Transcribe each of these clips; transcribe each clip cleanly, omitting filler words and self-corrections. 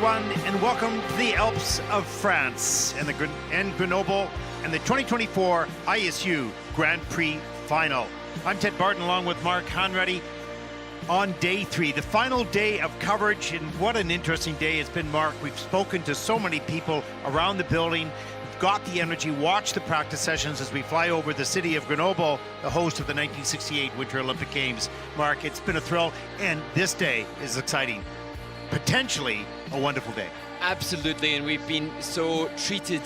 everyone, and welcome to the Alps of France and Grenoble and the 2024 ISU Grand Prix Final. I'm Ted Barton along with Mark Hanratty on day 3, the final day of coverage, and what an interesting day it's been, Mark. We've spoken to so many people around the building. We've got the energy. Watch the practice sessions as we fly over the city of Grenoble, the host of the 1968 Winter Olympic Games. Mark, it's been a thrill, and this day is exciting. Potentially a wonderful day. Absolutely, and we've been so treated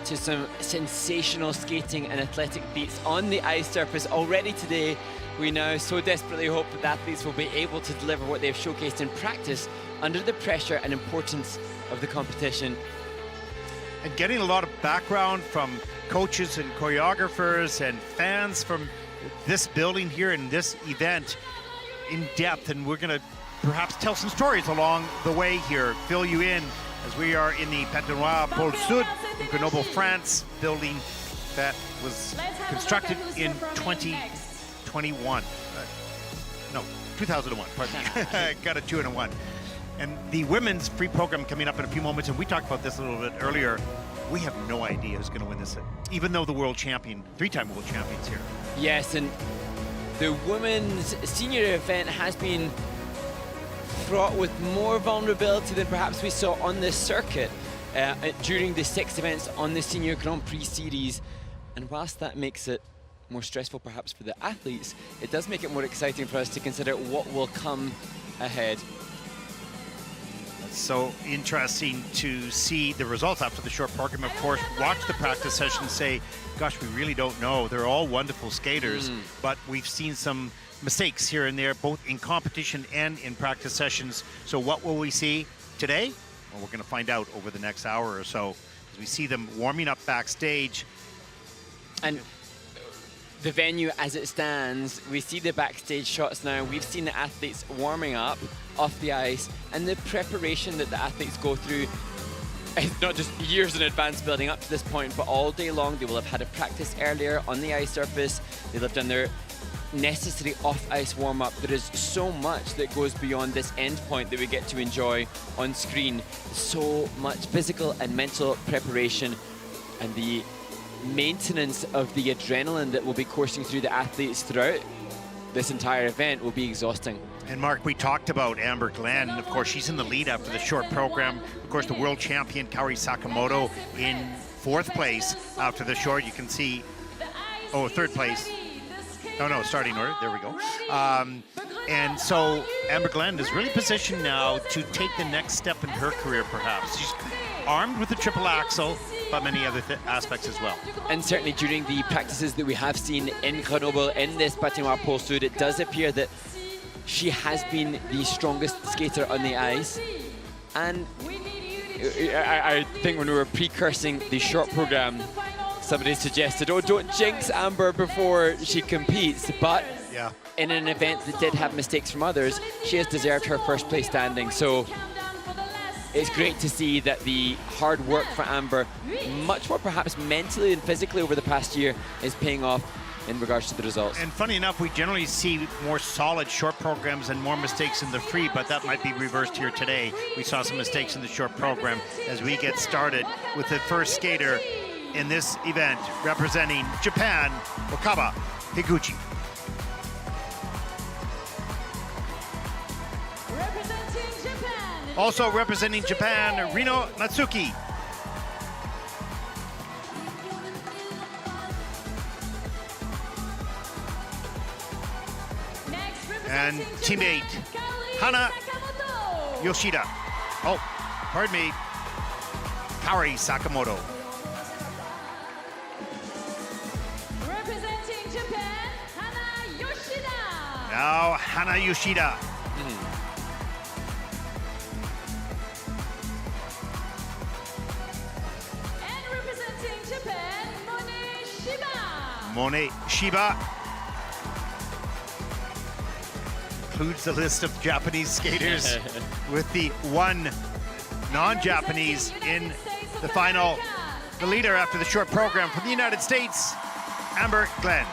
to some sensational skating and athletic beats on the ice surface already today. We now so desperately hope that the athletes will be able to deliver what they've showcased in practice under the pressure and importance of the competition. And getting a lot of background from coaches and choreographers and fans from this building here in this event in depth, and we're going to perhaps tell some stories along the way here, fill you in as we are in the Patinoire Pôle Sud in Grenoble, France, building that was constructed in 2021. No, 2001, pardon me. Got a 2 and a 1. And the women's free program coming up in a few moments, and we talked about this a little bit earlier. We have no idea who's going to win this, even though the world champion, 3-time world champions here. Yes, and the women's senior event has been fraught with more vulnerability than perhaps we saw on this circuit during the 6 events on the Senior Grand Prix series. And whilst that makes it more stressful perhaps for the athletes, it does make it more exciting for us to consider what will come ahead. It's so interesting to see the results after the short program. Of course, watch the practice session, say, gosh, we really don't know. They're all wonderful skaters, but we've seen some mistakes here and there, both in competition and in practice sessions. So what will we see today? Well, we're going to find out over the next hour or so as we see them warming up backstage. And the venue as it stands, we see the backstage shots now. We've seen the athletes warming up off the ice, and the preparation that the athletes go through is not just years in advance building up to this point, but all day long. They will have had a practice earlier on the ice surface. They'll have done their necessary off-ice warm-up. There is so much that goes beyond this end point that we get to enjoy on screen. So much physical and mental preparation, and the maintenance of the adrenaline that will be coursing through the athletes throughout this entire event will be exhausting. And Mark, we talked about Amber Glenn. Of course, she's in the lead after the short program. Of course, the world champion Kaori Sakamoto in 4th place after the short. You can see, 3rd place. No, starting order. There we go. And so Amber Glenn is really positioned now to take the next step in her career, perhaps. She's armed with the triple axel, but many other aspects as well. And certainly during the practices that we have seen in Grenoble, in this Patinoire Pôle Sud, it does appear that she has been the strongest skater on the ice. And I think when we were precursing the short program, somebody suggested, oh, don't jinx Amber before she competes. But yeah, in an event that did have mistakes from others, she has deserved her 1st place standing. So it's great to see that the hard work for Amber, much more perhaps mentally and physically over the past year, is paying off in regards to the results. And funny enough, we generally see more solid short programs and more mistakes in the free, but that might be reversed here today. We saw some mistakes in the short program as we get started with the first skater in this event representing Japan, Wakaba Higuchi. Also representing Japan, Rino Natsuki. And teammate Hana Yoshida. Oh, pardon me, Kaori Sakamoto. Representing Japan, Hana Yoshida. Now Hana Yoshida. And representing Japan, Mone Shiba. Mone Shiba includes the list of Japanese skaters with the 1 non-Japanese in the final. The leader after the short program from the United States, Amber Glenn.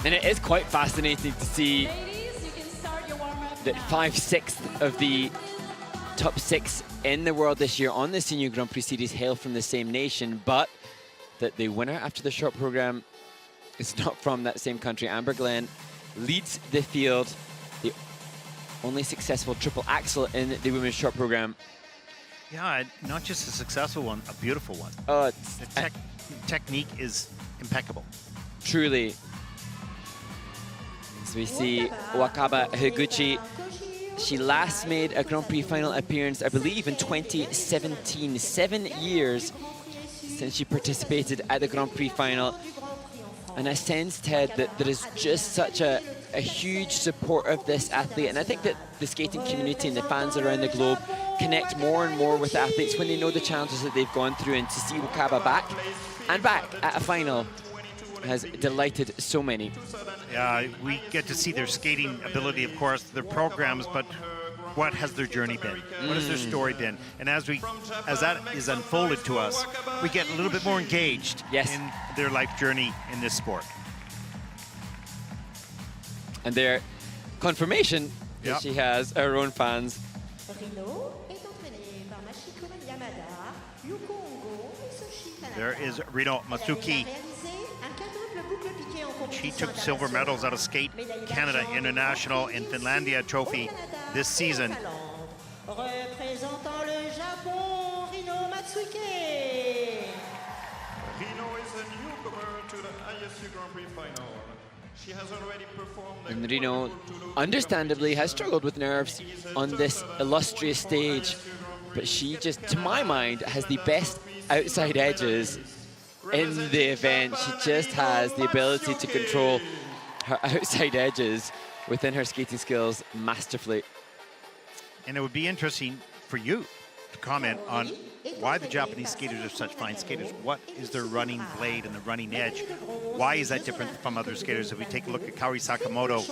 And it is quite fascinating to see Ladies, you can start your warm-up that now. 5/6 of the top 6 in the world this year on the Senior Grand Prix Series hail from the same nation, but that the winner after the short program is not from that same country. Amber Glenn leads the field, the only successful triple axel in the women's short program. Yeah, not just a successful one, a beautiful one. Oh, The it's technique is impeccable. truly. So we see Wakaba Higuchi. She last made a Grand Prix final appearance, I believe, in 2017. 7 years since she participated at the Grand Prix final. And I sense, Ted, that there is just such a huge support of this athlete. And I think that the skating community and the fans around the globe connect more and more with athletes when they know the challenges that they've gone through. And to see Wakaba back at a final has delighted so many. Yeah, we get to see their skating ability, of course, their programs, but what has their journey been? What has their story been? And as that is unfolded to us, we get a little bit more engaged in their life journey in this sport. And their confirmation that she has her own fans. There is Rino Matsuki. She took silver medals out of Skate Canada International and Finlandia Trophy this season. Rino is a newcomer to the ISU Grand Prix final. She has already performed And Rino, understandably, has struggled with nerves on this illustrious stage. But she just, to my mind, has the best outside edges in the event. She just has the ability to control her outside edges within her skating skills masterfully. And it would be interesting for you to comment on why the Japanese skaters are such fine skaters. What is their running blade and the running edge? Why is that different from other skaters? If we take a look at Kaori Sakamoto.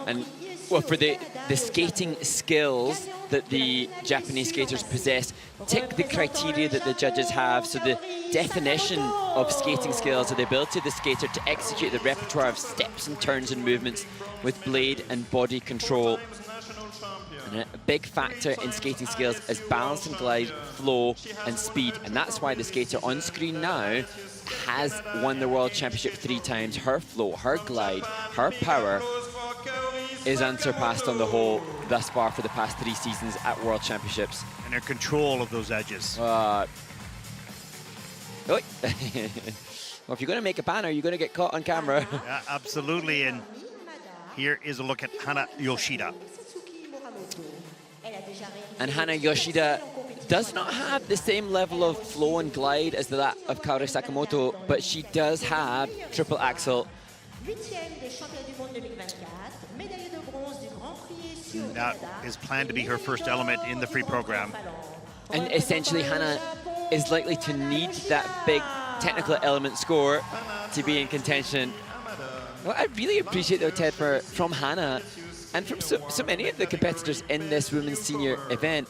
And well, for the skating skills that the Japanese skaters possess, tick the criteria that the judges have. So the definition of skating skills are the ability of the skater to execute the repertoire of steps and turns and movements with blade and body control. And a big factor in skating skills is balance and glide, flow and speed. And that's why the skater on screen now has won the World Championship 3 times. Her flow, her glide, her power is unsurpassed on the whole thus far for the past 3 seasons at World Championships. And her control of those edges. Well, if you're going to make a banner, you're going to get caught on camera. Yeah, absolutely. And here is a look at Hana Yoshida. And Hana Yoshida does not have the same level of flow and glide as that of Kaori Sakamoto, but she does have triple axel. That is planned to be her first element in the free program. And essentially, Hana is likely to need that big technical element score to be in contention. What I really appreciate, though, Ted, from Hana and from so many of the competitors in this women's senior event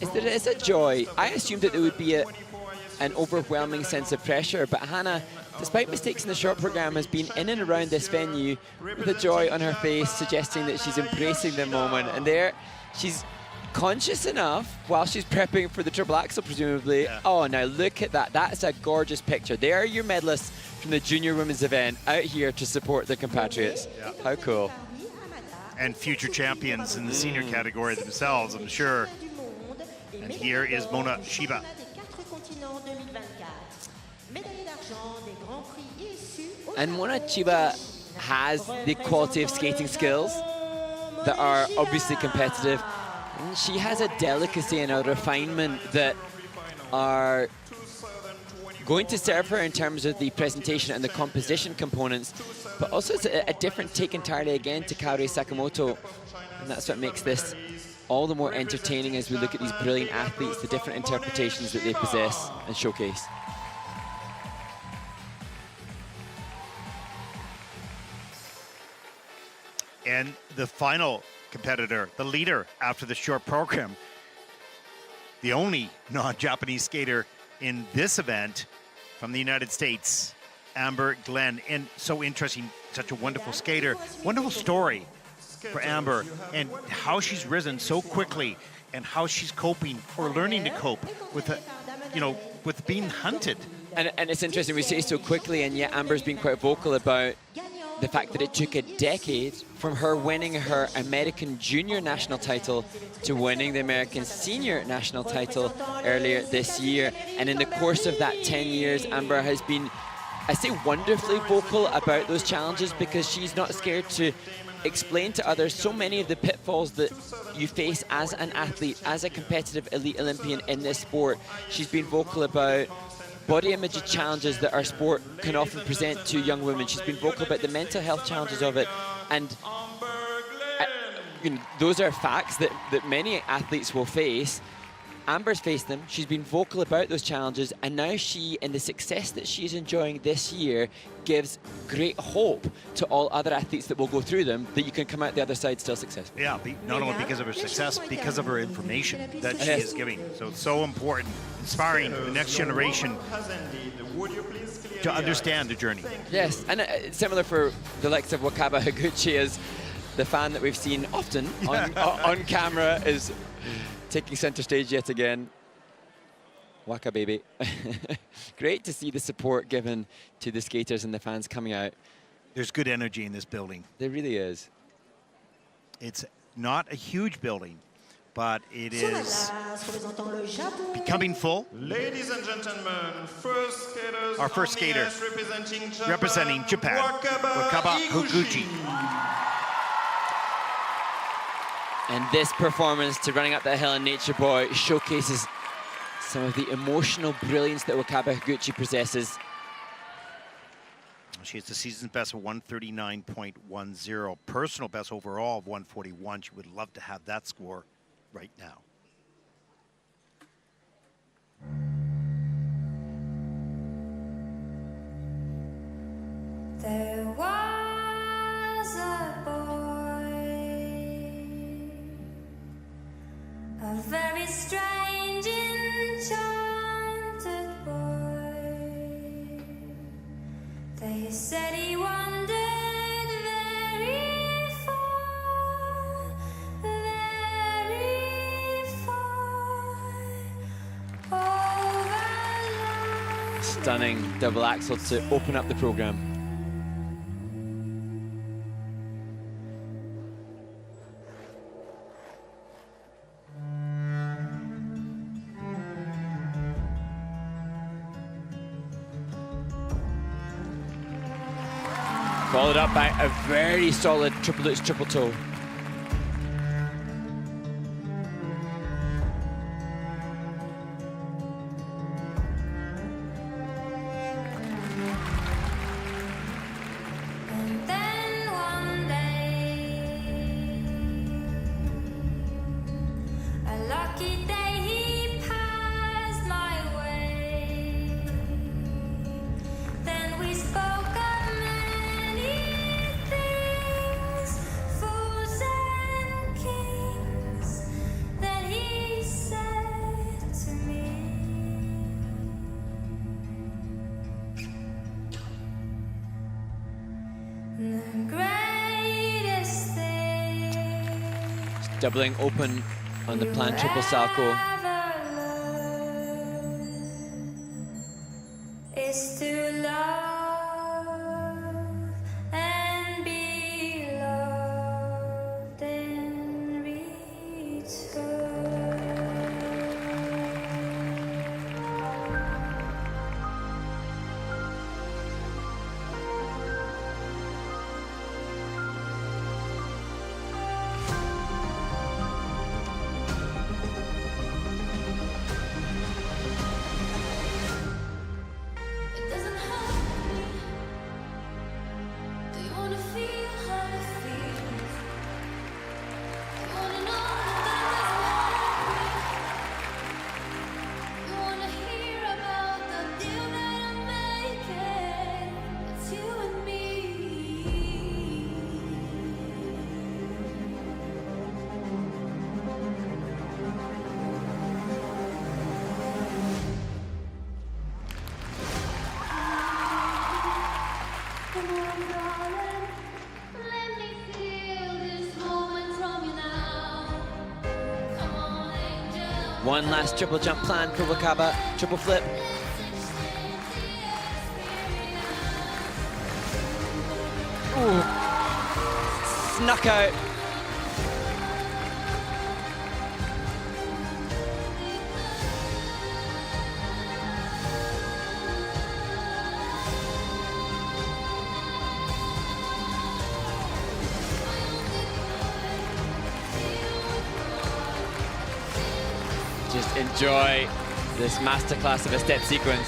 is that it is a joy. I assumed that there would be an overwhelming sense of pressure, but Hana, despite mistakes in the short program, has been in and around this venue with a joy on her face, suggesting that she's embracing the moment. And there, she's conscious enough, while she's prepping for the triple axel, presumably. Yeah. Oh, now look at that. That's a gorgeous picture. There are your medalists from the junior women's event out here to support their compatriots. Yeah. How cool. And future champions in the senior category themselves, I'm sure. And here is Mona Shiba. And Mona Chiba has the quality of skating skills that are obviously competitive. And she has a delicacy and a refinement that are going to serve her in terms of the presentation and the composition components, but also it's a different take entirely again to Kaori Sakamoto. And that's what makes this all the more entertaining as we look at these brilliant athletes, the different interpretations that they possess and showcase. And the final competitor, the leader after the short program, the only non-Japanese skater in this event from the United States, Amber Glenn. And so interesting, such a wonderful skater. Wonderful story for Amber and how she's risen so quickly and how she's coping or learning to cope with, with being hunted. And it's interesting, we say so quickly, and yet Amber's been quite vocal about the fact that it took a decade from her winning her American Junior National title to winning the American Senior National title earlier this year. And in the course of that 10 years, Amber has been, I say, wonderfully vocal about those challenges, because she's not scared to explain to others so many of the pitfalls that you face as an athlete, as a competitive elite Olympian in this sport. She's been vocal about body image challenges that our sport can often present to young women. She's been vocal about the mental health challenges of it. And those are facts that many athletes will face. Amber's faced them. She's been vocal about those challenges, and now she, in the success that she's enjoying this year, gives great hope to all other athletes that will go through them that you can come out the other side still successful. Yeah, not only because of her success, because of her information that she is giving. So it's so important, inspiring the next generation to understand the journey. Yes, and similar for the likes of Wakaba Higuchi, as the fan that we've seen often on camera is taking center stage yet again. Waka baby. Great to see the support given to the skaters and the fans coming out. There's good energy in this building. There really is. It's not a huge building, but it is becoming full. Ladies and gentlemen, Our first skater representing Japan, Wakaba Higuchi. And this performance to running up that hill in Nature Boy showcases some of the emotional brilliance that Wakaba Higuchi possesses. She has the season's best of 139.10, personal best overall of 141. She would love to have that score right now. There was a boy, a very strange, enchanted boy. They said he wandered very far, over land. Stunning double axel to open up the program. Followed up by a very solid triple Dutch triple toe. And then one day, a lucky day, he passed my way. Then we spoke of many things, fools and kings. Then he said to me, the greatest thing Doubling open on the planned triple salco. ever learned is to love and be loved in return. Let me feel this moment from you now. Come on, angel. One last triple jump plan for Wakaba. Triple flip. Ooh. Snuck out. Just enjoy this masterclass of a step sequence.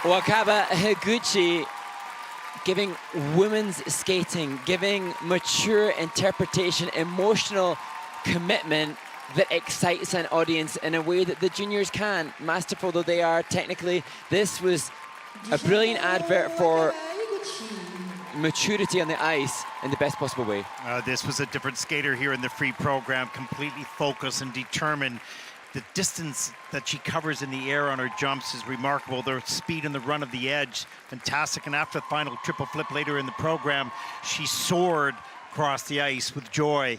Wakaba Higuchi giving women's skating, giving mature interpretation, emotional commitment that excites an audience in a way that the juniors can. Masterful though they are technically, this was a brilliant advert for maturity on the ice in the best possible way. This was a different skater here in the free program, completely focused and determined. The distance that she covers in the air on her jumps is remarkable. The speed and the run of the edge, fantastic. And after the final triple flip later in the program, she soared across the ice with joy.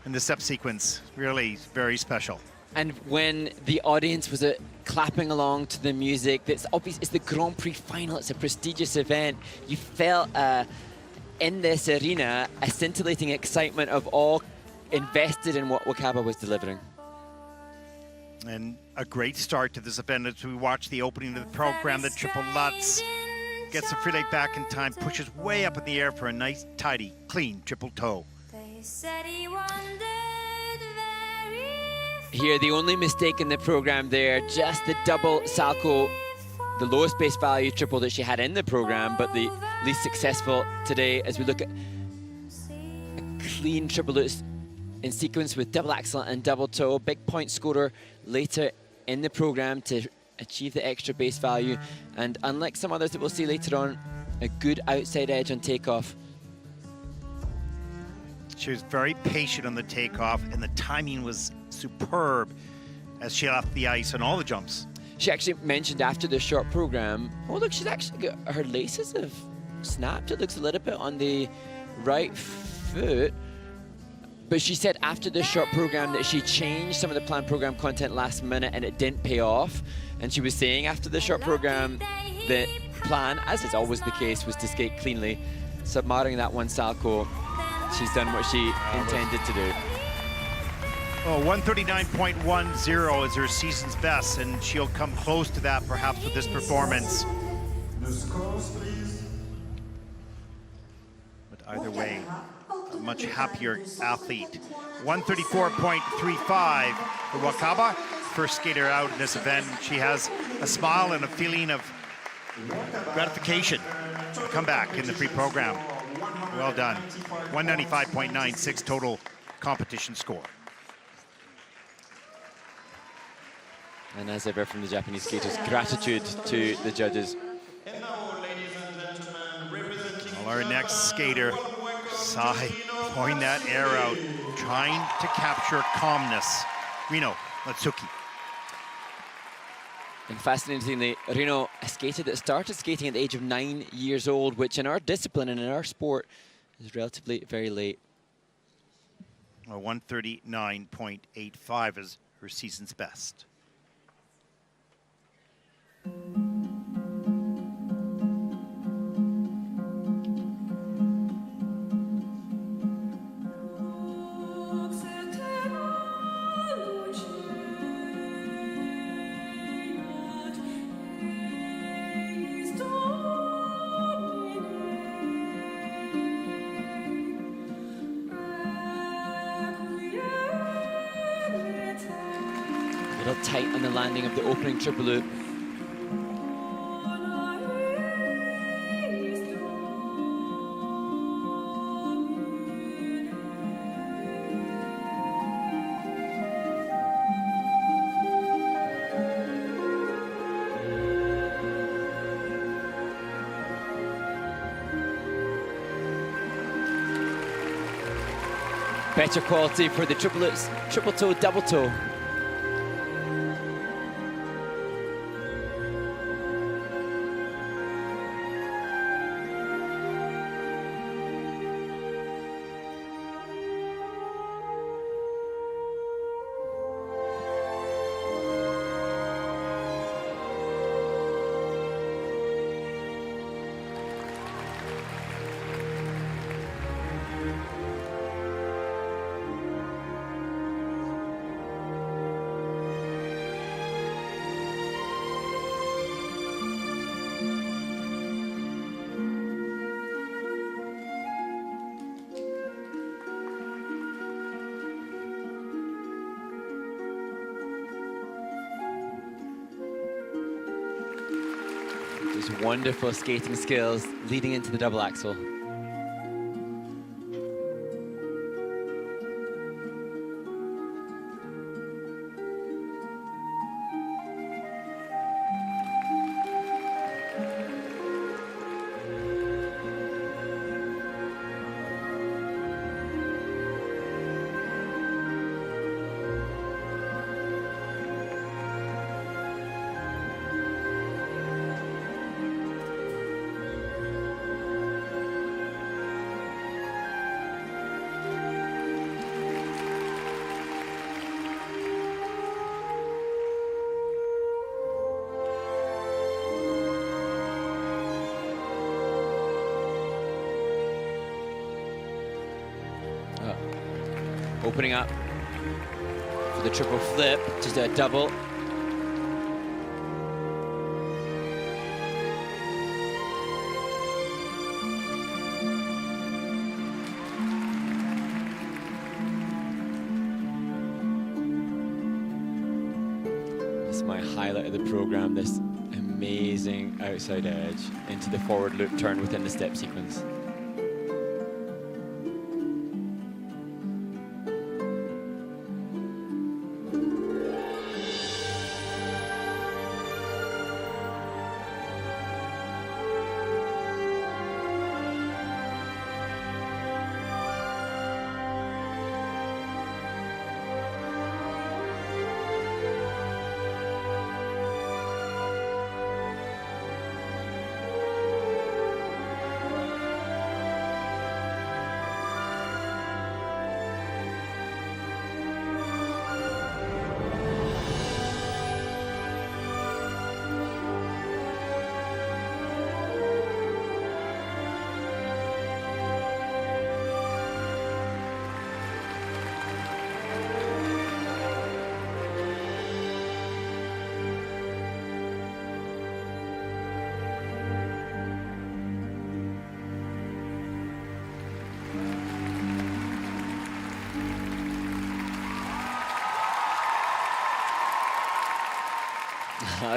And the step sequence, really very special. And when the audience was clapping along to the music, that's obvious. It's the Grand Prix final. It's a prestigious event. You felt in this arena a scintillating excitement of all invested in what Wakaba was delivering. And a great start to this event as we watch the opening of the program. The triple Lutz gets the free leg back in time, pushes way up in the air for a nice, tidy, clean triple toe. They said he wondered very Here, the only mistake in the program there, just the double Salco, the lowest base value triple that she had in the program, but the least successful today as we look at a clean triple Lutz in sequence with double axel and double toe. Big point scorer later in the program to achieve the extra base value. And unlike some others that we'll see later on, a good outside edge on takeoff. She was very patient on the takeoff, and the timing was superb as she left the ice on all the jumps. She actually mentioned after the short program, oh look, she's actually got, her laces have snapped. It looks a little bit on the right foot. But she said after the short program that she changed some of the planned program content last minute and it didn't pay off. And she was saying after the short program, the plan, as is always the case, was to skate cleanly. Submarring that one Salco, she's done what she intended to do. Oh, 139.10 is her season's best, and she'll come close to that perhaps with this performance. The scores, please. But either way, a much happier athlete. 134.35 for Wakaba, first skater out in this event. She has a smile and a feeling of gratification to come back in the free program. Well done. 195.96 total competition score. And as ever from the Japanese skaters, gratitude to the judges. And now, ladies and gentlemen, representing Well, our next skater, Sai, pouring that air out, trying to capture calmness. Rino Latsuki. And fascinatingly, Rino started skating at the age of 9 years old, which in our discipline and in our sport is relatively very late. 139.85 is her season's best. held tight on the landing of the opening triple loop. Better quality for the triplets, triple toe, double toe. Just wonderful skating skills leading into the double axel. Opening up for the triple flip, just a double. This is my highlight of the program, this amazing outside edge into the forward loop turn within the step sequence.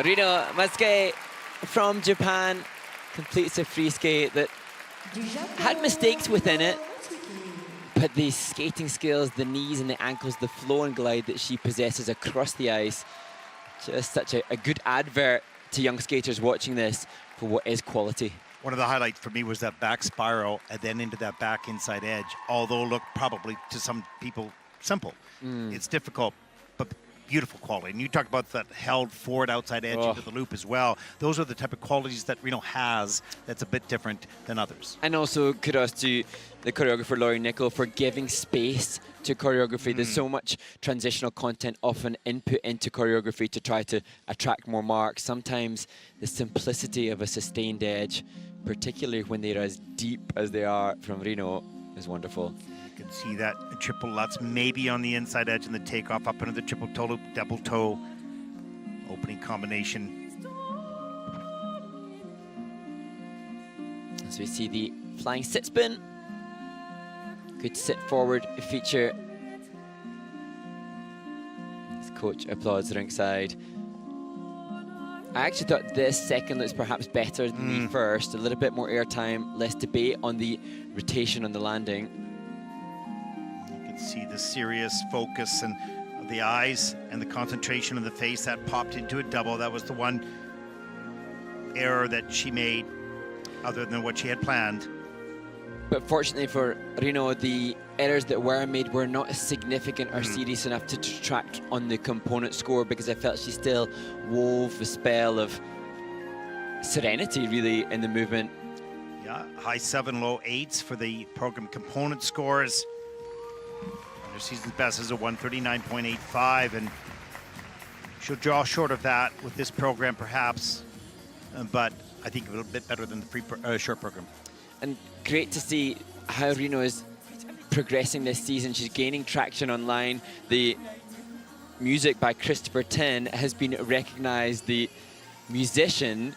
Rino Masuke from Japan completes a free skate that had mistakes within it, but the skating skills, the knees and the ankles, the flow and glide that she possesses across the ice, just such a good advert to young skaters watching this for what is quality. One of the highlights for me was that back spiral and then into that back inside edge, although look probably to some people simple. It's difficult, but beautiful quality. And you talked about that held forward outside edge into the loop as well. Those are the type of qualities that Reno has that's a bit different than others. And also kudos to the choreographer Laurie Nickel for giving space to choreography. There's so much transitional content often input into choreography to try to attract more marks. Sometimes the simplicity of a sustained edge, particularly when they're as deep as they are from Reno, is wonderful. You can see that triple Lutz maybe on the inside edge and the takeoff up into the triple toe loop, double toe, opening combination. As we see the flying sit spin. Good sit forward feature. This coach applauds ringside. I actually thought this second looks perhaps better than the first. A little bit more airtime, less debate on the rotation on the landing. You can see the serious focus and the eyes and the concentration on the face that popped into a double. That was the one error that she made other than what she had planned. But fortunately for Reno, the errors that were made were not significant or serious enough to detract on the component score, because I felt she still wove a spell of serenity, really, in the movement. Yeah, high 7, low 8s for the program component scores. Her season's best is a 139.85, and she'll draw short of that with this program, perhaps, but I think a little bit better than the short program. And great to see how Reno is progressing this season. She's gaining traction online. The music by Christopher Tin has been recognized. The musician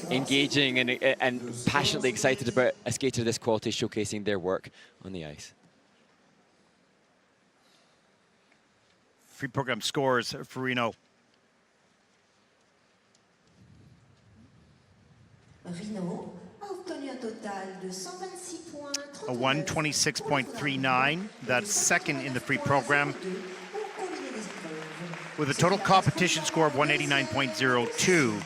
engaging and passionately excited about a skater of this quality showcasing their work on the ice. Free program scores for Reno. Reno a obtenu un total de 126 points. A 126.39. That's second in the free program, with a total competition score of 189.02.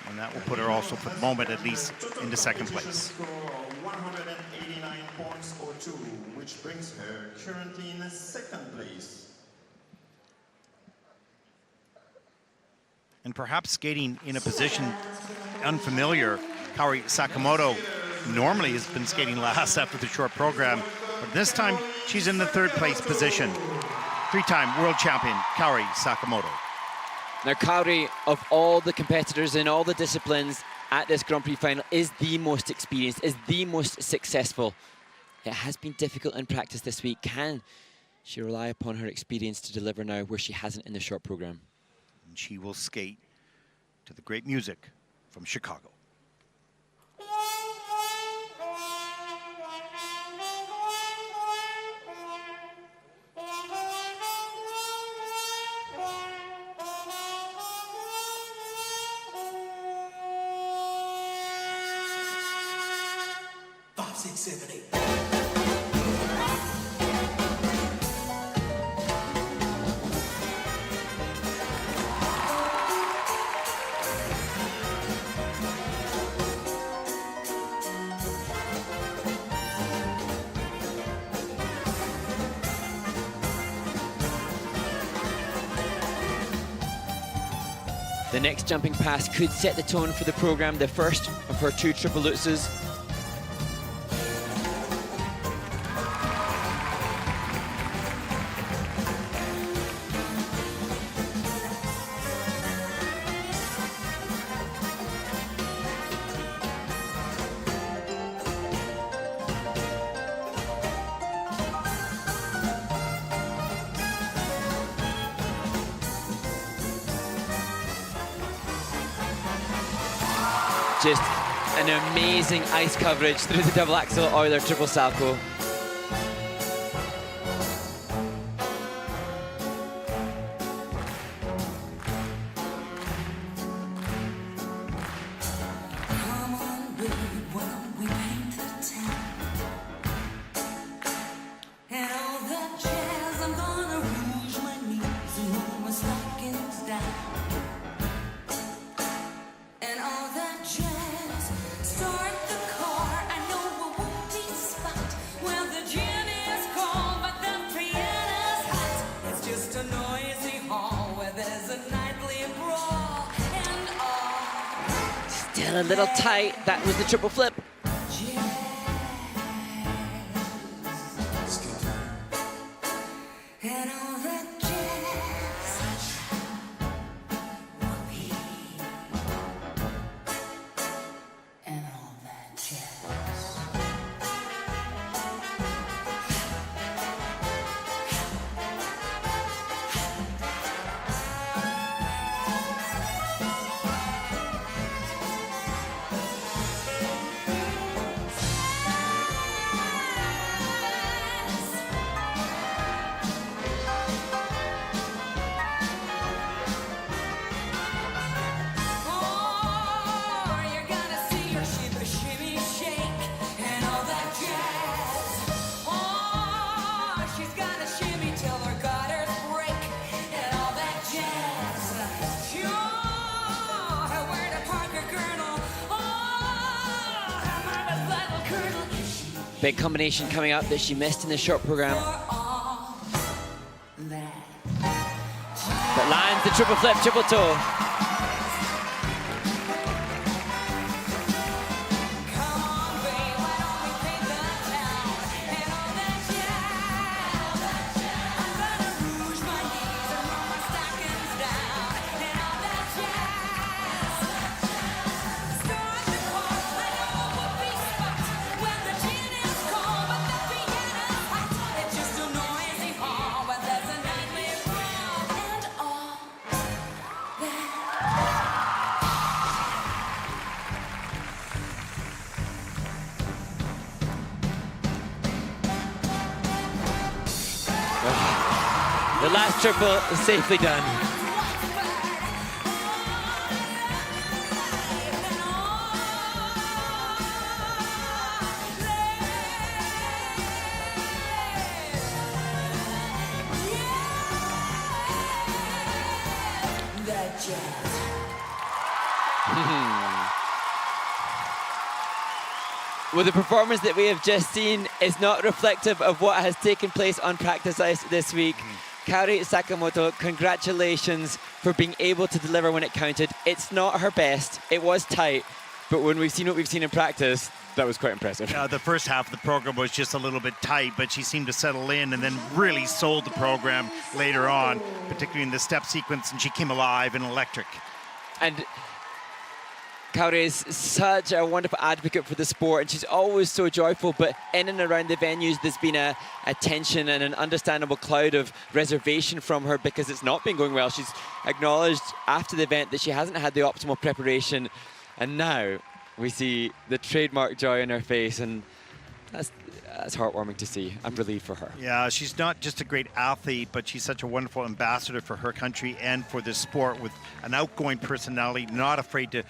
And that will put her also, for the moment at least, into second place. Score 189.02, which brings her currently in second place. And perhaps skating in a position unfamiliar. Kaori Sakamoto normally has been skating last after the short program, but this time she's in the third place position. Three-time world champion, Kaori Sakamoto. Now, Kaori, of all the competitors in all the disciplines at this Grand Prix final, is the most experienced, is the most successful. It has been difficult in practice this week. Can she rely upon her experience to deliver now where she hasn't in the short program? And she will skate to the great music from Chicago. The next jumping pass could set the tone for the program, the first of her 2 triple lutzes. Just an amazing ice coverage through the double axel Euler triple salcho. Still a little tight. That was the triple flip. Big combination coming up that she missed in the short program. But lands the triple flip, triple toe. The last triple is safely done. Well, the performance that we have just seen is not reflective of what has taken place on practice ice this week. Kaori Sakamoto, congratulations for being able to deliver when it counted. It's not her best, it was tight, but when we've seen what we've seen in practice, that was quite impressive. The first half of the program was just a little bit tight, but she seemed to settle in and then really sold the program later on, particularly in the step sequence, and she came alive and electric. And Kaori is such a wonderful advocate for the sport, and she's always so joyful, but in and around the venues there's been a tension and an understandable cloud of reservation from her because it's not been going well. She's acknowledged after the event that she hasn't had the optimal preparation, and now we see the trademark joy in her face, and that's heartwarming to see. I'm relieved for her. Yeah, she's not just a great athlete, but she's such a wonderful ambassador for her country and for this sport, with an outgoing personality, not afraid to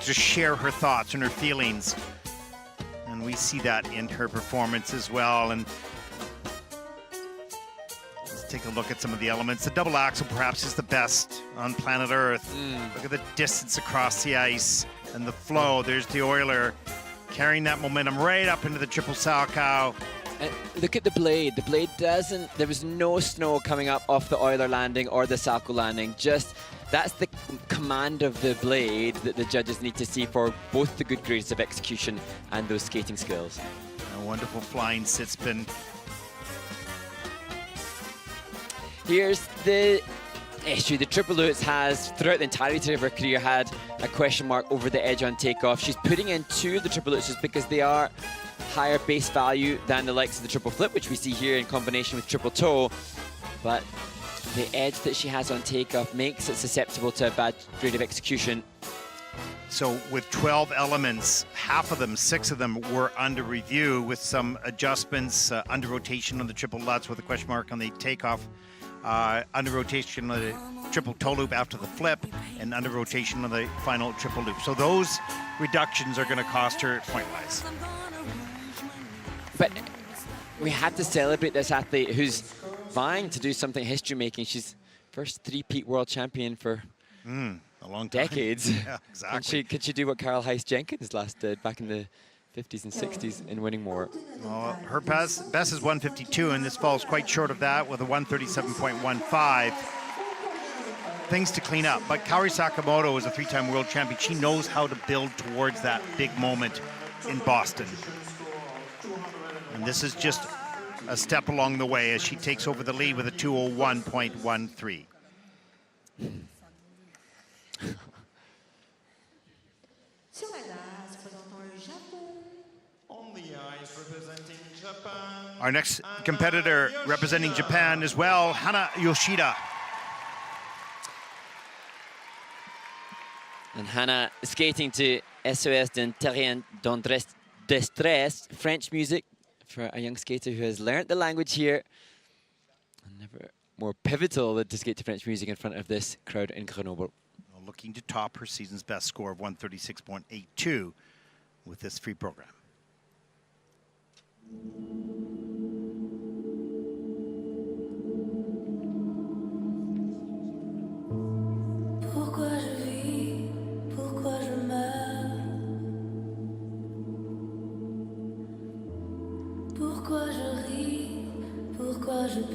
share her thoughts and her feelings. And we see that in her performance as well. And let's take a look at some of the elements. The double axel perhaps is the best on planet Earth. Look at the distance across the ice and the flow. There's the Oiler carrying that momentum right up into the triple Salchow. Look at the blade. The blade doesn't, there was no snow coming up off the Oiler landing or the Salchow landing. Just, that's the command of the blade that the judges need to see for both the good grades of execution and those skating skills. A wonderful flying sit spin. Here's the issue. The Triple Lutz has, throughout the entirety of her career, had a question mark over the edge on takeoff. She's putting in two of the Triple Lutzes because they are higher base value than the likes of the Triple Flip, which we see here in combination with Triple Toe. But the edge that she has on takeoff makes it susceptible to a bad grade of execution. So with 12 elements, half of them, 6 of them were under review with some adjustments, under rotation on the Triple Lutz with a question mark on the takeoff. Under rotation on the triple toe loop after the flip, and under rotation on the final triple loop. So those reductions are going to cost her point-wise. But we have to celebrate this athlete who's vying to do something history-making. She's first three-peat world champion for A long time. decades. Yeah, exactly. Could she do what Carol Heiss-Jenkins last did back in the 50s and 60s in winning more? Well, her best is 152, and this falls quite short of that with a 137.15. Things to clean up, but Kaori Sakamoto is a 3-time world champion. She knows how to build towards that big moment in Boston. And this is just a step along the way as she takes over the lead with a 201.13. Sur la glace, présentant le Japon. On the ice representing Japan. Our next competitor representing Japan as well, Hana Yoshida. And Hannah skating to SOS d'un terrain d'Estresse, French music for a young skater who has learnt the language here. And never more pivotal than to skate to French music in front of this crowd in Grenoble. Looking to top her season's best score of 136.82 with this free program. Pourquoi je vis, pourquoi je meurs?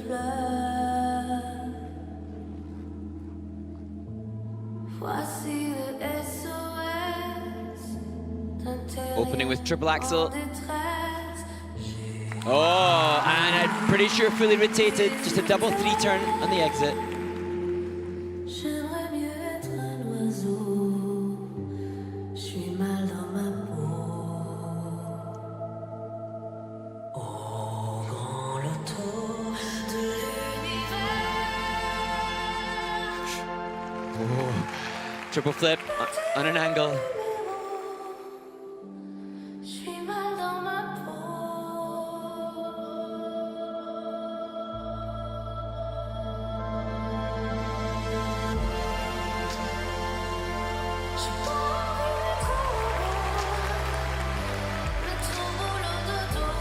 pleure. Voici le SOS d'un Opening with triple axel. en détresse. Oh, and I'm pretty sure fully rotated. Just a double 3-turn on the exit. J'aimerais mieux être un oiseau. Je suis mal dans ma peau. Au grand loto de l'univers. Oh, triple flip on an angle. Je suis mal dans ma peau. J'ai pas envie d'être le trop boulot de dos.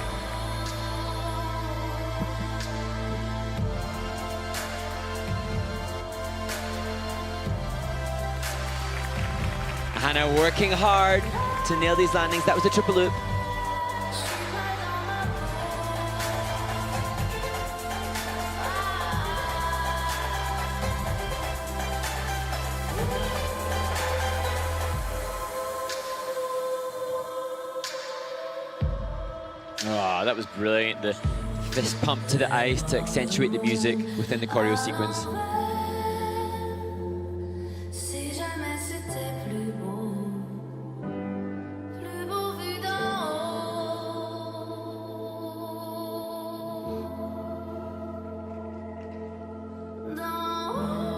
Hannah working hard to nail these landings. That was a triple loop. Je suis mal dans ma Oh, that was brilliant. The fist pump to the ice to accentuate the music within the choreo sequence. Si jamais c'était plus beau vu d'en haut, d'en haut.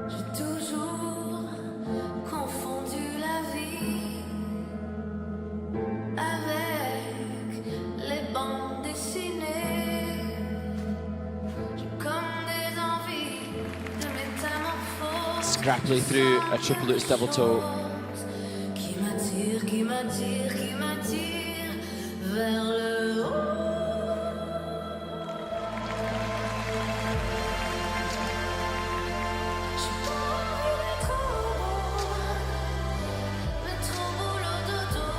J'ai toujours confondu la vie avec les bandes dessinées. J'ai comme des envies de métamorphose Scrappily through a triple loop double toe. qui m'attire, qui m'attire, qui m'attire vers le haut. J'ai pas envie d'être heureux, mais trop boulot de dos.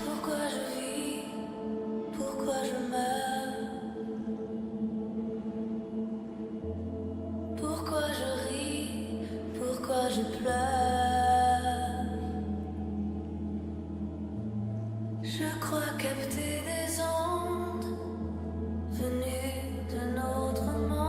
Pourquoi je vis, pourquoi je meurs, pourquoi je ris, pourquoi je pleure. Je crois capter des ondes venues d'un autre monde.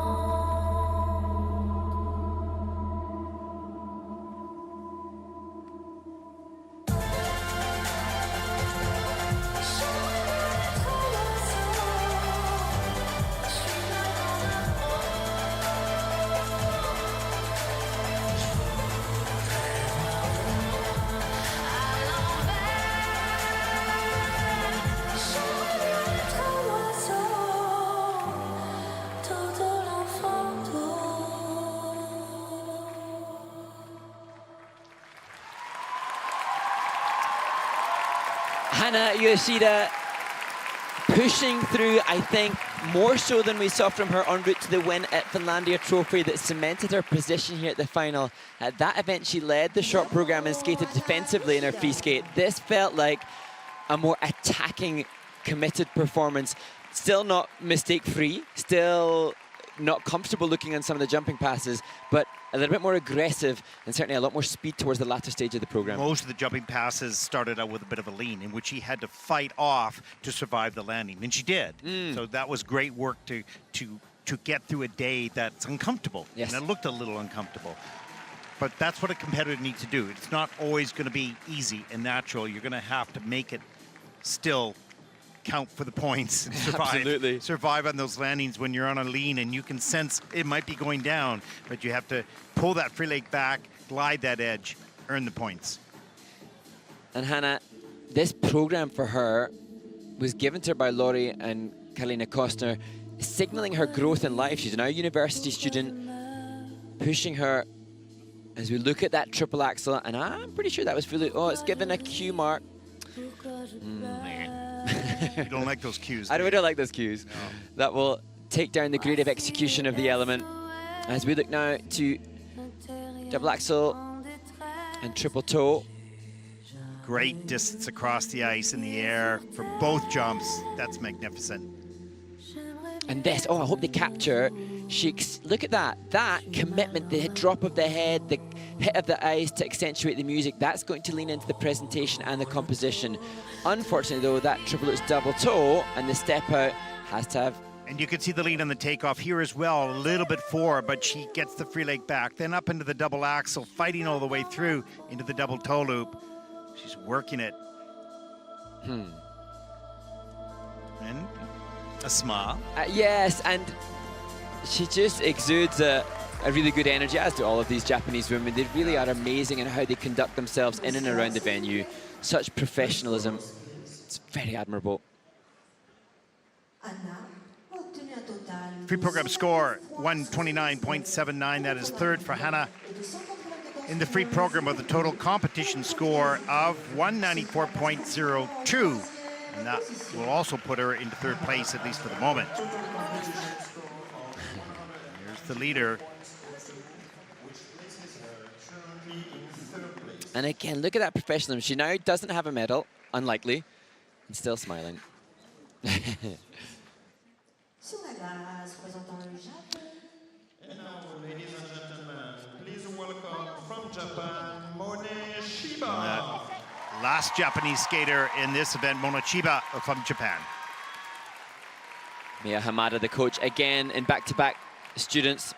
Hannah Yoshida pushing through, I think, more so than we saw from her en route to the win at Finlandia Trophy that cemented her position here at the final. At that event, she led the short program and skated defensively in her free skate. This felt like a more attacking, committed performance. Still not mistake-free, still not comfortable looking on some of the jumping passes, but a little bit more aggressive and certainly a lot more speed towards the latter stage of the program. Most of the jumping passes started out with a bit of a lean, in which she had to fight off to survive the landing, and she did. So that was great work to get through a day that's uncomfortable. Yes. And it looked a little uncomfortable. But that's what a competitor needs to do. It's not always going to be easy and natural. You're going to have to make it still count for the points and Absolutely. survive on those landings when you're on a lean and you can sense it might be going down, but you have to pull that free leg back, glide that edge, earn the points. And Hannah, this program for her was given to her by Laurie and Karolina Kostner, signaling her growth in life. She's now a university student, pushing her as we look at that triple axel, and I'm pretty sure that was fully, oh, it's given a cue mark. You don't like those cues. I don't like those cues. No. That will take down the grade of execution of the element. As we look now to double axel and triple toe. Great distance across the ice in the air for both jumps. That's magnificent. And this, oh, I hope they capture. Look at that. That commitment, the drop of the head, the hit of the ice to accentuate the music, that's going to lean into the presentation and the composition. Unfortunately, though, that triple looks double toe, and the step out has to have. And you can see the lead on the takeoff here as well, a little bit forward, but she gets the free leg back, then up into the double axel, fighting all the way through into the double toe loop. She's working it. And a smile. Yes, and she just exudes a really good energy, as do all of these Japanese women. They really are amazing in how they conduct themselves in and around the venue. Such professionalism. It's very admirable. Anna a obtenu un total de Free program score 129.79. That is third for Hannah in the free program, with a total competition score of 194.02. And that will also put her into third place, at least for the moment. Here's the leader. And again, look at that professionalism. She now doesn't have a medal, unlikely, and still smiling. Sur la glace, présentant le Japon. And now, ladies and gentlemen, please welcome from Japan, Moneshiba. Last Japanese skater in this event, Mona Chiba from Japan. Mia Hamada, the coach, again in back-to-back students.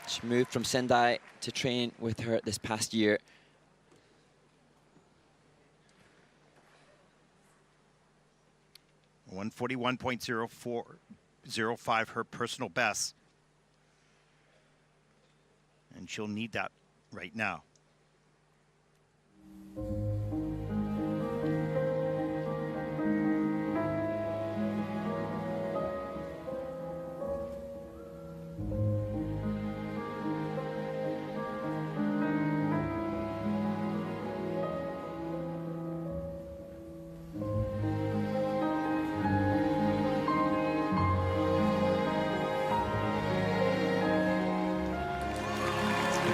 She moved from Sendai to train with her this past year. .141.0405, her personal best. And she'll need that right now.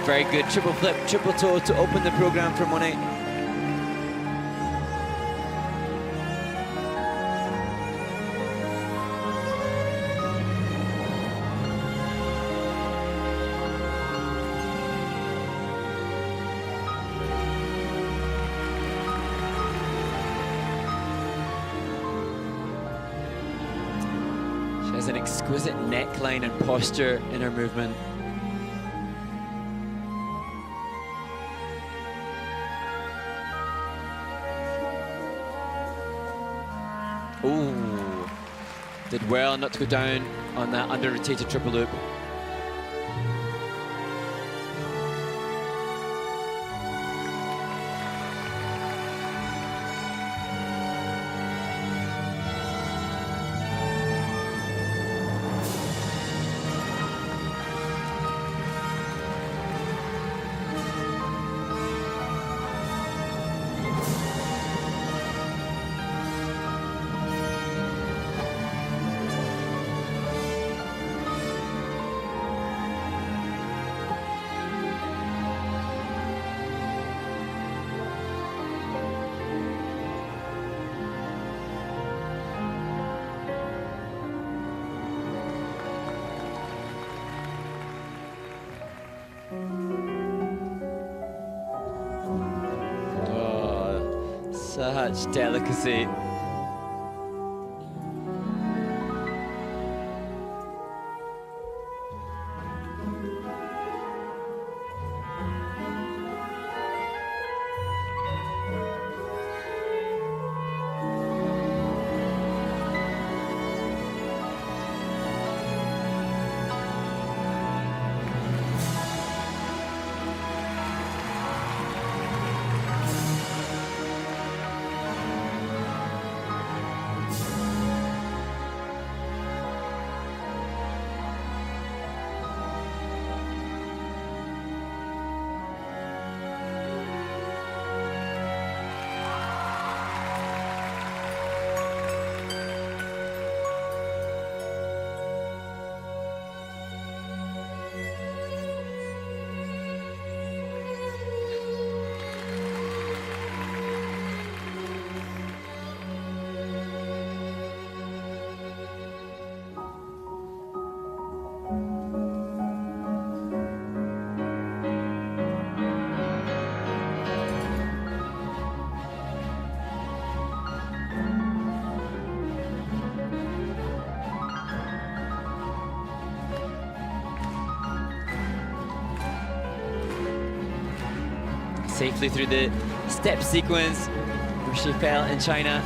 Very good triple flip, triple toe to open the program for Monet. She has an exquisite neckline and posture in her movement. Ooh, did well not to go down on that under-rotated triple loop. Such delicacy. safely through the step sequence where she fell in China.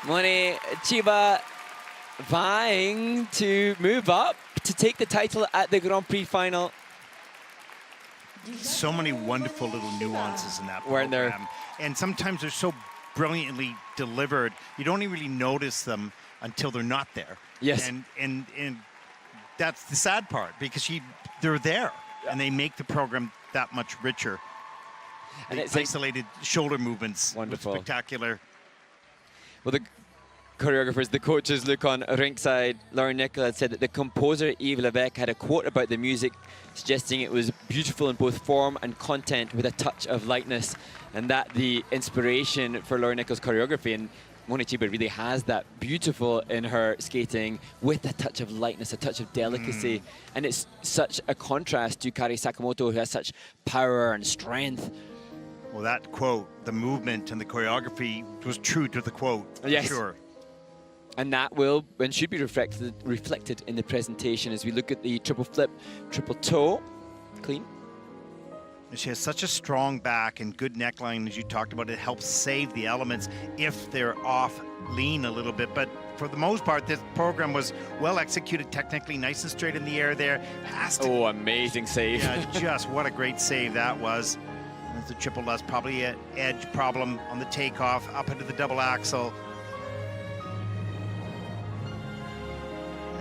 Mone Chiba vying to move up to take the title at the Grand Prix final. So many wonderful little nuances in that Weren't there? program. And sometimes they're so brilliantly delivered, you don't even really notice them until they're not there. Yes. And that's the sad part, because they're there, and they make the program that much richer. And The it's like, isolated shoulder movements. Wonderful. Spectacular. well, the choreographers, the coaches look on ringside. Lauren Nicol had said that the composer Yves Levesque had a quote about the music suggesting it was beautiful in both form and content with a touch of lightness, and that the inspiration for Lauren Nicol's choreography. And Mone Chiba really has that beautiful in her skating with a touch of lightness, a touch of delicacy. And it's such a contrast to Kari Sakamoto, who has such power and strength. Well, that quote, the movement and the choreography was true to the quote, for Yes. sure. And that will and should be reflected in the presentation as we look at the triple flip, triple toe, clean. And she has such a strong back and good neckline, as you talked about. It helps save the elements if they're off lean a little bit. But for the most part, this program was well executed technically, nice and straight in the air there. Has to, Oh, amazing save. yeah, just what a great save that was. There's the triple lutz, probably an edge problem on the takeoff, up into the double axle.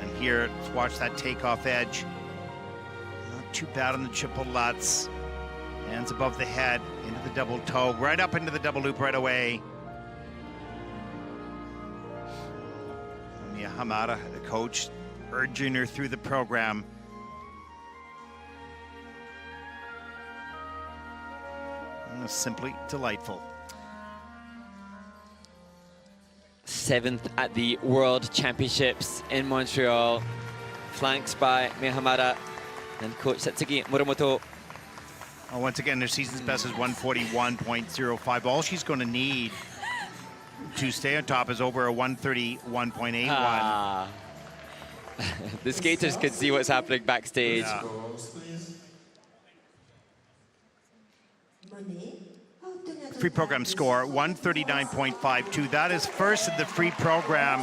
And here, let's watch that takeoff edge. Not too bad on the triple lutz. Hands above the head, into the double toe, right up into the double loop right away. Mia Hamada, the coach, urging her through the program. And it's simply delightful. 7th at the World Championships in Montreal. Flanks by Mia Hamada and coach Satsuki Muramoto. Oh, once again, their season's best is 141.05. All she's going to need to stay on top is over a 131.81. Ah. The skaters could see what's happening backstage. Yeah. Monet a obtenu un Free total program de score, 139.52. That is first in the free program,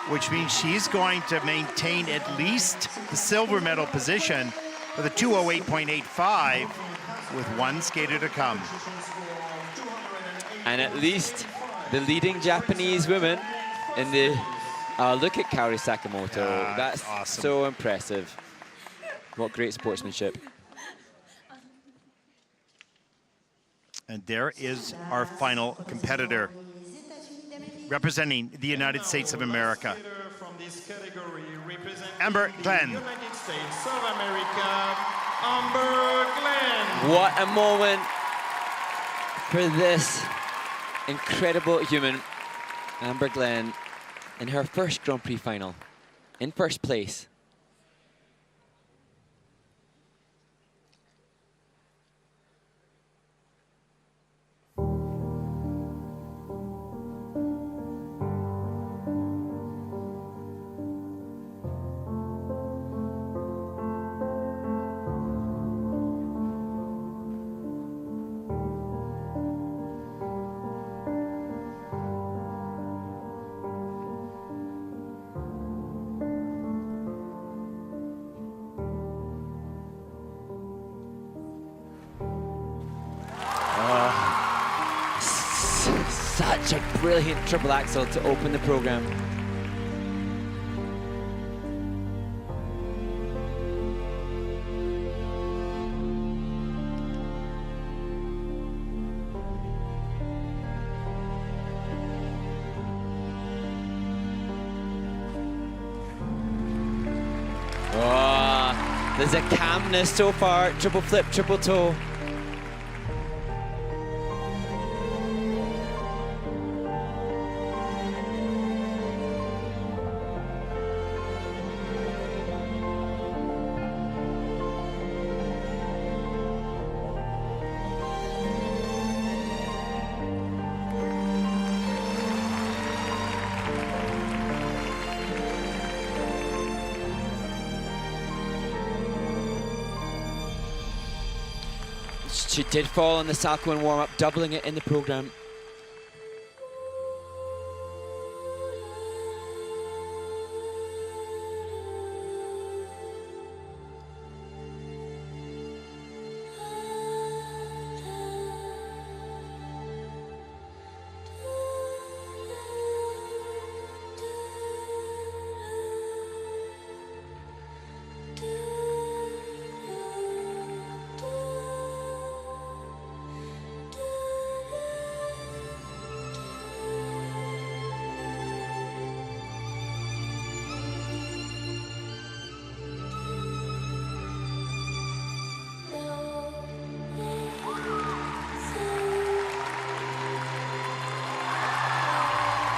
which means she's going to maintain at least the silver medal position with a 208.85 with one skater to come. And at least the leading Japanese woman in the... look at Kaori Sakamoto. Yeah, That's awesome. so impressive. What great sportsmanship. And there is our final competitor, representing the United States of America, From this category, representing Amber Glenn. the United States of America, Amber Glenn. What a moment for this incredible human, Amber Glenn, in her first Grand Prix final, in first place. Such a brilliant triple axel to open the program. There's a calmness so far. Triple flip, triple toe. She did fall on the Salchow in warm-up, doubling it in the program.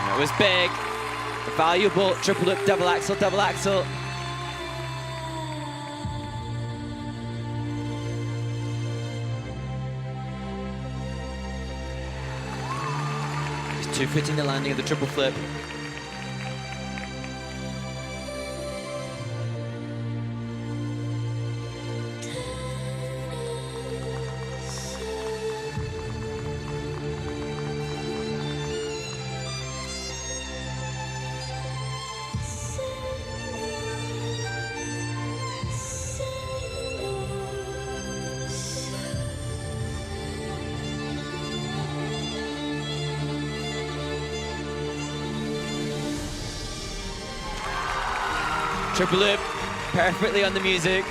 It was big, valuable triple loop, double axel, double axel. Just 2-footing the landing of the triple flip. Triple loop, perfectly on the music.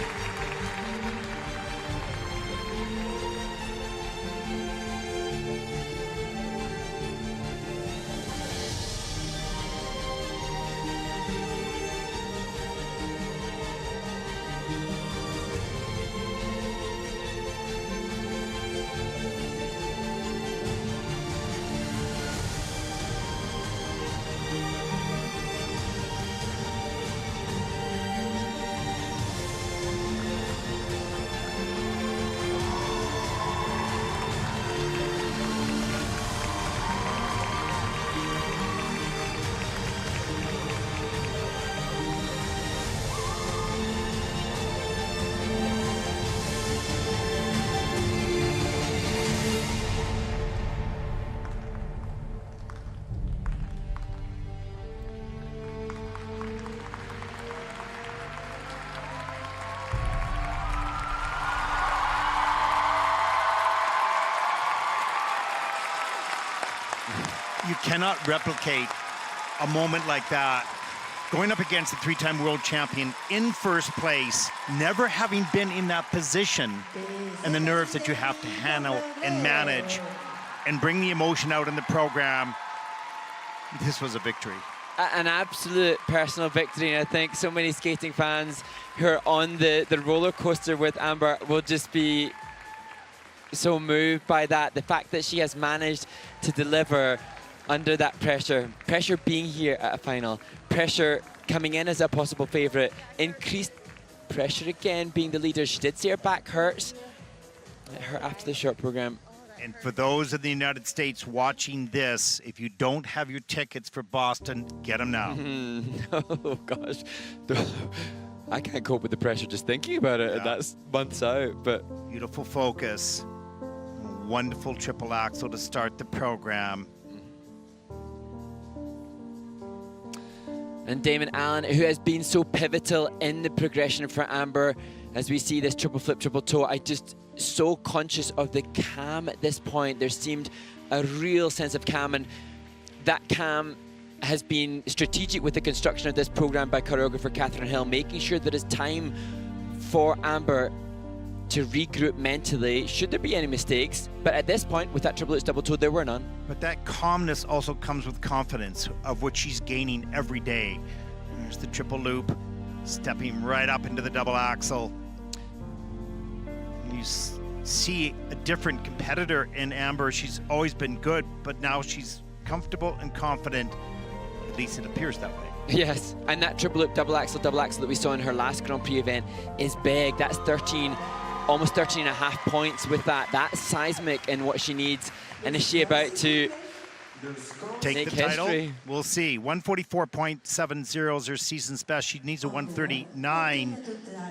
You cannot replicate a moment like that. Going up against the three-time world champion in first place, never having been in that position, and the nerves that you have to handle and manage and bring the emotion out in the program. This was a victory. An absolute personal victory, and I think so many skating fans who are on the roller coaster with Amber will just be so moved by that. The fact that she has managed to deliver under that pressure being here at a final, pressure coming in as a possible favorite, increased pressure again being the leader. She did say her back hurts. It hurt after the short program. And for those in the United States watching this, if you don't have your tickets for Boston, get them now. Oh gosh, I can't cope with the pressure just thinking about it, and that's months out. But beautiful focus, wonderful triple axel to start the program. And Damon Allen, who has been so pivotal in the progression for Amber, as we see this triple flip, triple toe, I just so conscious of the calm at this point. There seemed a real sense of calm, and that calm has been strategic with the construction of this program by choreographer Catherine Hill, making sure there is time for Amber to regroup mentally, should there be any mistakes. But at this point, with that triple H double toe, there were none. But that calmness also comes with confidence, of which she's gaining every day. There's the triple loop, stepping right up into the double axel. You see a different competitor in Amber. She's always been good, but now she's comfortable and confident. At least it appears that way. Yes, and that triple loop, double axel that we saw in her last Grand Prix event is big. That's 13, almost 13 and a half points with that. That's seismic in what she needs. And is she about to take make the title? history? We'll see. 144.70 is her season's best. She needs a 139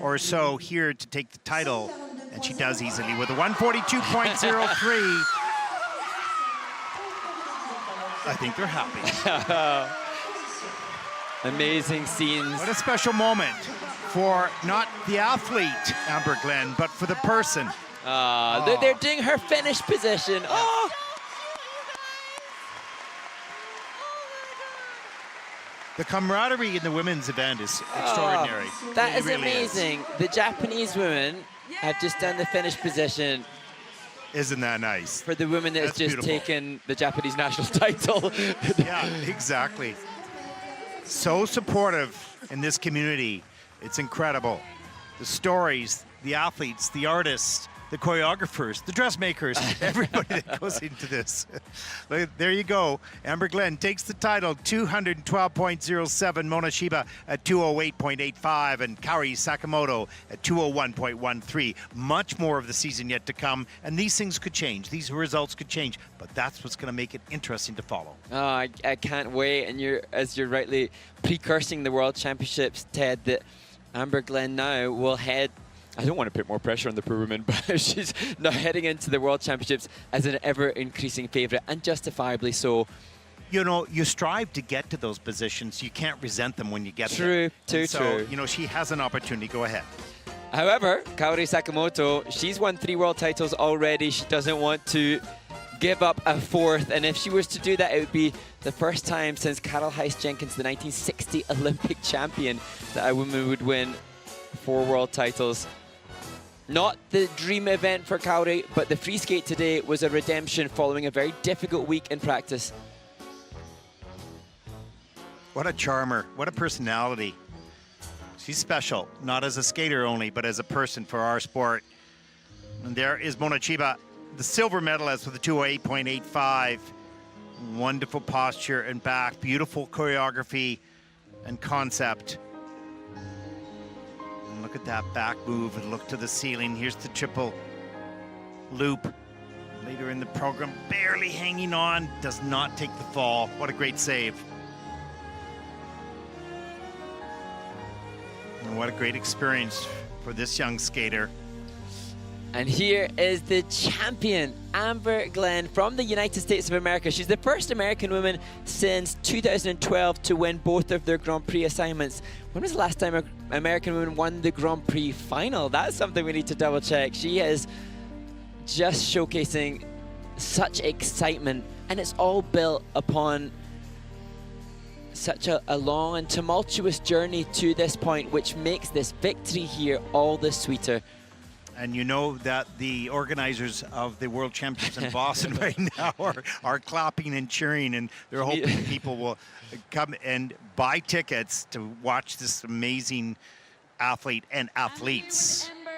or so here to take the title. And she does easily with a 142.03. I think they're happy. Amazing scenes. What a special moment for not the athlete, Amber Glenn, but for the person. They're doing her finish position. Oh! The camaraderie in the women's event is extraordinary. That It is really amazing. The Japanese women have just done the finish position Isn't that nice? for the woman that's That's just beautiful. taken the Japanese national title. Yeah, exactly. So supportive in this community. It's incredible. The stories, the athletes, the artists, the choreographers, the dressmakers, everybody that goes into this. Look, there you go. Amber Glenn takes the title, 212.07. Mona Shiba at 208.85, and Kaori Sakamoto at 201.13. Much more of the season yet to come, and these things could change. These results could change, but that's what's going to make it interesting to follow. Oh, I can't wait. And as you're rightly precursing the World Championships, Ted, that Amber Glenn now will head. I don't want to put more pressure on the poor woman, but she's now heading into the World Championships as an ever-increasing favourite, and justifiably so. You know, you strive to get to those positions. You can't resent them when you get True, there. too And true. So, you know, she has an opportunity. Go ahead. However, Kaori Sakamoto, she's won 3 world titles already. She doesn't want to give up a 4th, and if she was to do that, it would be the first time since Carol Heiss-Jenkins, the 1960 Olympic champion, that a woman would win 4 world titles. Not the dream event for Kaori, but the free skate today was a redemption following a very difficult week in practice. What a charmer. What a personality. She's special, not as a skater only, but as a person for our sport. And there is Mona Chiba, the silver medalist with a 208.85. Wonderful posture and back, beautiful choreography and concept. And look at that back move and look to the ceiling. Here's the triple loop. Later in the program, barely hanging on, does not take the fall. What a great save. And what a great experience for this young skater. And here is the champion, Amber Glenn, from the United States of America. She's the first American woman since 2012 to win both of their Grand Prix assignments. When was the last time an American woman won the Grand Prix final? That's something we need to double check. She is just showcasing such excitement, and it's all built upon such a long and tumultuous journey to this point, which makes this victory here all the sweeter. And you know that the organizers of the World Championships in Boston right now are clapping and cheering, and they're hoping people will come and buy tickets to watch this amazing athlete and athletes. I'm here with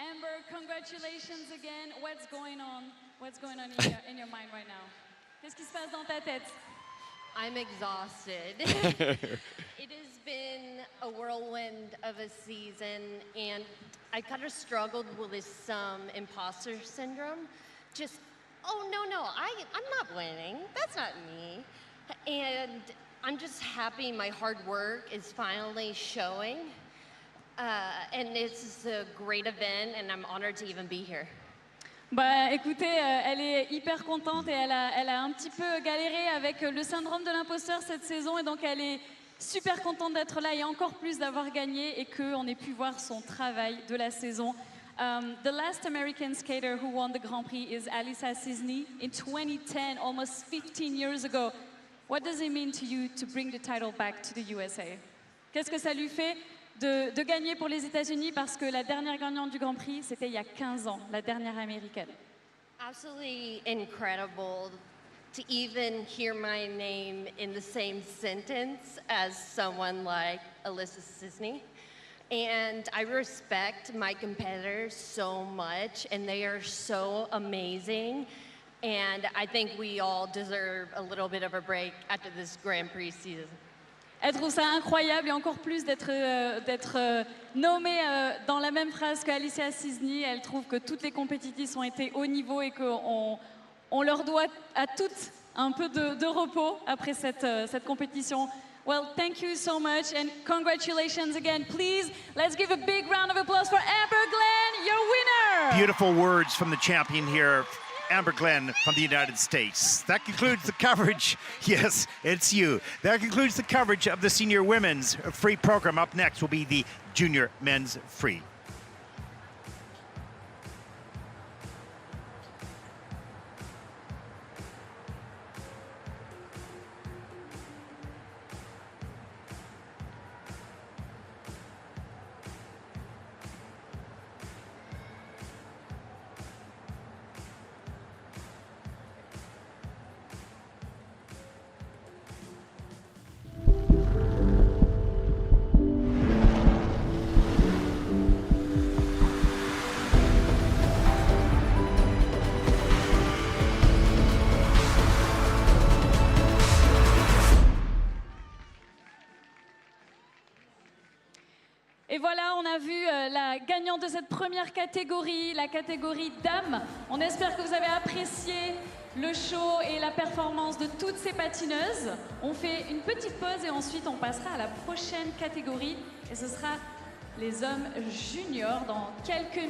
Amber. Amber, congratulations again. What's going on? What's going on in your mind right now? Qu'est-ce qui se passe dans ta tête? I'm exhausted. It has been a whirlwind of a season, and I kind of struggled with some imposter syndrome. Just, oh, no, I'm not winning. That's not me. And I'm just happy my hard work is finally showing. And it's a great event, and I'm honored to even be here. Bah, écoutez, elle est hyper contente et elle a un petit peu galéré avec le syndrome de l'imposteur cette saison, et donc elle est super contente d'être là et encore plus d'avoir gagné et qu'on ait pu voir son travail de la saison. The last American skater who won the Grand Prix is Alisa Cisney in 2010, almost 15 years ago. What does it mean to you to bring the title back to the USA? Qu'est-ce que ça lui fait de gagner pour les États-Unis, parce que la dernière gagnante du Grand Prix, c'était il y a 15 ans, la dernière américaine. Absolutely incredible to even hear my name in the same sentence as someone like Alyssa Cisney. And I respect my competitors so much, and they are so amazing. And I think we all deserve a little bit of a break after this Grand Prix season. Elle trouve ça incroyable et encore plus d'être nommée dans la même phrase qu'Alicia Cisney. Elle trouve que toutes les compétitrices ont été haut niveau et qu'on leur doit à toutes un peu de repos après cette compétition. Well, thank you so much and congratulations again. Please, let's give a big round of applause for Amber Glenn, your winner. Beautiful words from the champion here, Amber Glenn from the United States. That concludes the coverage. Yes, it's you. That concludes the coverage of the senior women's free program. Up next will be the junior men's free. Et voilà, on a vu la gagnante de cette première catégorie, la catégorie dames. On espère que vous avez apprécié le show et la performance de toutes ces patineuses. On fait une petite pause et ensuite on passera à la prochaine catégorie. Et ce sera les hommes juniors dans quelques minutes.